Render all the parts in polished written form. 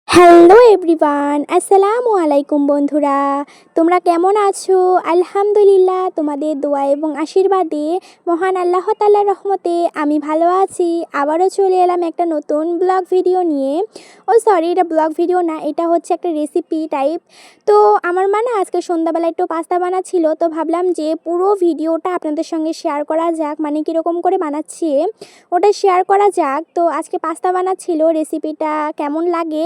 Hello everyone, আসসালামু আলাইকুম বন্ধুরা। তোমরা কেমন আছো? আলহামদুলিল্লাহ, তোমাদের দোয়া এবং আশীর্বাদে মহান আল্লাহ তাআলার রহমতে আমি ভালো আছি। আবারও চলে এলাম একটা নতুন ব্লগ ভিডিও নিয়ে। সরি, এটা ব্লগ ভিডিও না, এটা হচ্ছে একটা রেসিপি টাইপ। তো আমার মা না আজকে সন্ধ্যাবেলা একটু পাস্তা বানাচ্ছিল, তো ভাবলাম যে পুরো ভিডিওটা আপনাদের সঙ্গে শেয়ার করা যাক, মানে কীরকম করে বানাচ্ছি ওটা শেয়ার করা যাক। তো আজকে পাস্তা বানাচ্ছিল, রেসিপিটা কেমন লাগে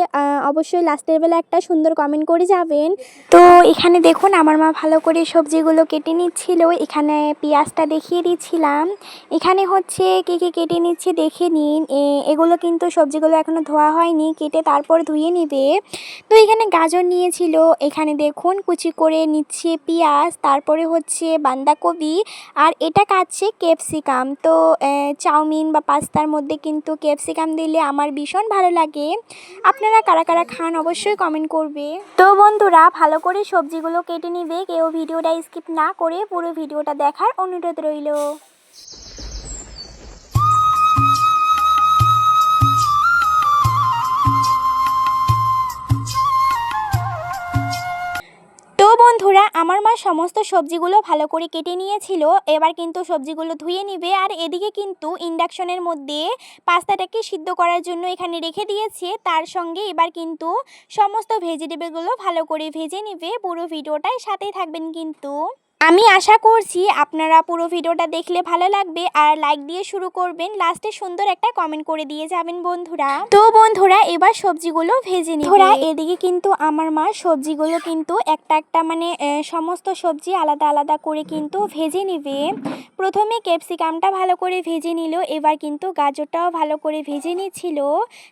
অবশ্যই লাস্টের বেলা একটা সুন্দর কমেন্ট করে যাবেন। তো এখানে দেখুন আমার মা ভালো করে সবজিগুলো কেটে নিচ্ছিল। এখানে পেঁয়াজটা দেখিয়ে দিচ্ছিলাম। এখানে হচ্ছে কী কী কেটে নিচ্ছে দেখে নিন। এগুলো কিন্তু সবজিগুলো এখনও ধোয়া হয়নি, কেটে তারপর ধুয়ে নেবে। তো এখানে গাজর নিয়েছিল, এখানে দেখুন কুচি করে নিচ্ছে পেঁয়াজ, তারপরে হচ্ছে বাঁধাকপি, আর এটা কাটছে ক্যাপসিকাম। তো চাউমিন বা পাস্তার মধ্যে কিন্তু ক্যাপসিকাম দিলে আমার ভীষণ ভালো লাগে। আপনারা কারা কারা খান অবশ্যই কমেন্ট করবে। তো বন্ধুরা ভালো করে সবজিগুলো কেটে নিবে, কেউ ভিডিওটা স্কিপ না করে পুরো ভিডিওটা দেখার অনুরোধ রইল। তো বন্ধুরা আমার মা সমস্ত সবজিগুলো ভালো করে কেটে নিয়েছিল, এবার কিন্তু সবজিগুলো ধুয়ে নিবে। আর এদিকে কিন্তু ইন্ডাকশনের মধ্যে পাস্তাটাকে সিদ্ধ করার জন্য এখানে রেখে দিয়েছে। তার সঙ্গে এবার কিন্তু সমস্ত ভেজিটেবলগুলো ভালো করে ভেজে নিবে। পুরো ভিডিওটাই সাথেই থাকবেন কিন্তু। আমি আশা করছি আপনারা পুরো ভিডিওটা দেখলে ভালো লাগবে, আর লাইক দিয়ে শুরু করবেন, লাস্টে সুন্দর একটা কমেন্ট করে দিয়ে যাবেন বন্ধুরা। তো বন্ধুরা এবার সবজিগুলো ভেজে নিই। বন্ধুরা এদিকে কিন্তু আমার মা সবজিগুলো কিন্তু একটা একটা মানে সমস্ত সবজি আলাদা আলাদা করে কিন্তু ভেজে নেবে। প্রথমে ক্যাপসিকামটা ভালো করে ভেজে নিল, এবার কিন্তু গাজরটাও ভালো করে ভেজে নিচ্ছিল।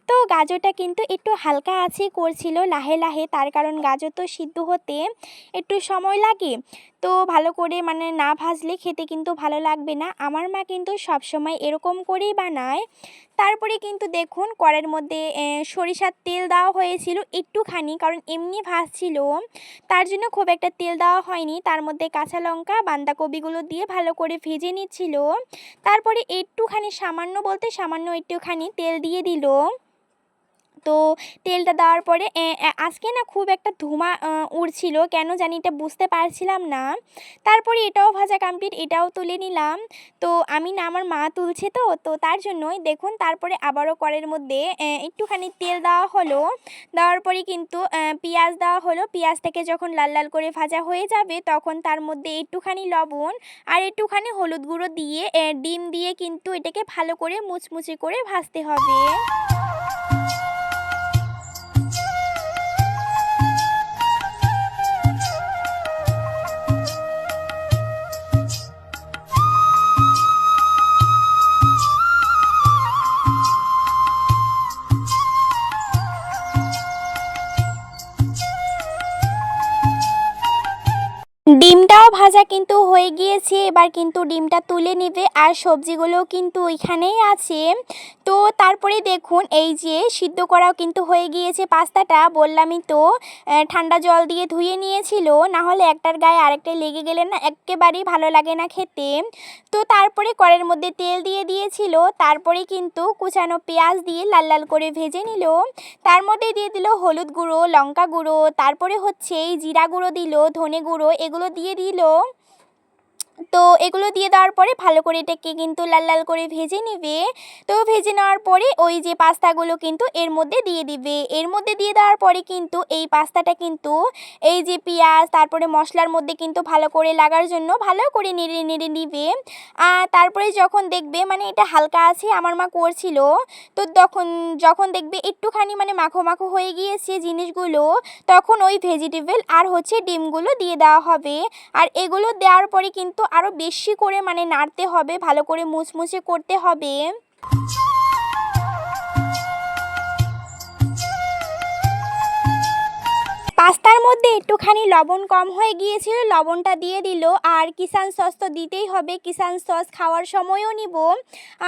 তো গাজরটা কিন্তু একটু হালকা আছে করছিল লাহে লাহে, তার কারণ গাজর তো সিদ্ধ হতে একটু সময় লাগে। তো ভালো করে মানে না ভাজলে খেতে কিন্তু ভালো লাগবে না। আমার মা কিন্তু সবসময় এরকম করেই বানায়। তারপরে কিন্তু দেখুন কড়াইয়ের মধ্যে সরিষার তেল দেওয়া হয়েছিল একটুখানি, কারণ এমনি ভাজছিল, তার জন্য খুব একটা তেল দেওয়া হয়নি। তার মধ্যে কাঁচা লঙ্কা বাঁধাকপিগুলো দিয়ে ভালো করে ভেজে নিচ্ছিল। তারপরে একটুখানি সামান্য বলতে সামান্য একটুখানি তেল দিয়ে দিল। তো তেলটা দেওয়ার পরে আজকে না খুব একটা ধোঁয়া উড়ছিল, কেন জানি এটা বুঝতে পারছিলাম না। তারপরে এটাও ভাজা কমপ্লিট, এটাও তুলে নিলাম। তো আমি না, আমার মা তুলছে তো তার জন্যই দেখুন। তারপরে আবারও কড়াইয়ের মধ্যে একটুখানি তেল দেওয়া হলো, দেওয়ার পরে কিন্তু পেঁয়াজ দেওয়া হলো। পেঁয়াজটাকে যখন লাল লাল করে ভাজা হয়ে যাবে তখন তার মধ্যে একটুখানি লবণ আর একটুখানি হলুদ গুঁড়ো দিয়ে ডিম দিয়ে কিন্তু এটাকে ভালো করে মুচমুচে করে ভাজতে হবে। ডিমটাও ভাজা কিন্তু হয়ে গিয়েছে, এবার কিন্তু ডিমটা তুলে নেবে। আর সবজিগুলোও কিন্তু ওইখানেই আছে। তো তারপরে দেখুন এই যে সিদ্ধ করাও কিন্তু হয়ে গিয়েছে পাস্তাটা, বললামই তো ঠান্ডা জল দিয়ে ধুয়ে নিয়েছিল, না হলে একটার গায়ে আরেকটা লেগে গেলে না একেবারেই ভালো লাগে না খেতে। তো তারপরে কড়াইয়ের মধ্যে তেল দিয়ে দিয়েছিল, তারপরে কিন্তু কুচানো পেঁয়াজ দিয়ে লাল লাল করে ভেজে নিল। তার মধ্যে দিয়ে দিল হলুদ গুঁড়ো, লঙ্কা গুঁড়ো, তারপরে হচ্ছে এই জিরা গুঁড়ো দিল, ধনে গুঁড়ো, এগুলো দিয়ে দিল। তো এগুলো দিয়ে দেওয়ার পরে ভালো করে এটাকে কিন্তু লাল লাল করে ভেজে নেবে। তো ভেজে নেওয়ার পরে ওই যে পাস্তাগুলো কিন্তু এর মধ্যে দিয়ে দিবে। এর মধ্যে দিয়ে দেওয়ার পরে কিন্তু এই পাস্তাটা কিন্তু এই যে পেঁয়াজ তারপরে মশলার মধ্যে কিন্তু ভালো করে লাগার জন্য ভালো করে নেড়ে নেড়ে নিবে। আর তারপরে যখন দেখবে মানে এটা হালকা আছে, আমার মা করছিল, তো যখন দেখবে একটুখানি মানে মাখো মাখো হয়ে গিয়েছে জিনিসগুলো, তখন ওই ভেজিটেবল আর হচ্ছে ডিমগুলো দিয়ে দেওয়া হবে। আর এগুলো দেওয়ার পরে কিন্তু আরও বেশি করে মানে নাড়তে হবে, ভালো করে মুচমুচে করতে হবে। পাস্তার মধ্যে একটুখানি লবণ কম হয়ে গিয়েছিল, লবণটা দিয়ে দিল। আর কিষান সস তো দিতেই হবে, কিষান সস খাওয়ার সময়ও নিব।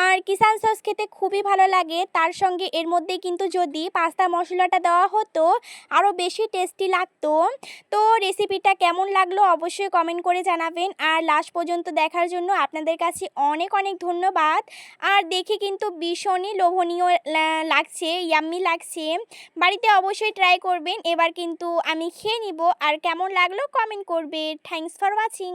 আর কিষান সস খেতে খুবই ভালো লাগে, তার সঙ্গে এর মধ্যে কিন্তু যদি পাস্তা মশলাটা দেওয়া হতো আরও বেশি টেস্টি লাগতো। তো রেসিপিটা কেমন লাগলো অবশ্যই কমেন্ট করে জানাবেন। আর লাস্ট পর্যন্ত দেখার জন্য আপনাদের কাছে অনেক অনেক ধন্যবাদ। আর দেখে কিন্তু ভীষণই লোভনীয় লাগছে, ইয়াম্মি লাগছে। বাড়িতে অবশ্যই ট্রাই করবেন। এবার কিন্তু আমি খেয়ে নিব, আর কেমন লাগলো কমেন্ট করবে। Thanks for watching.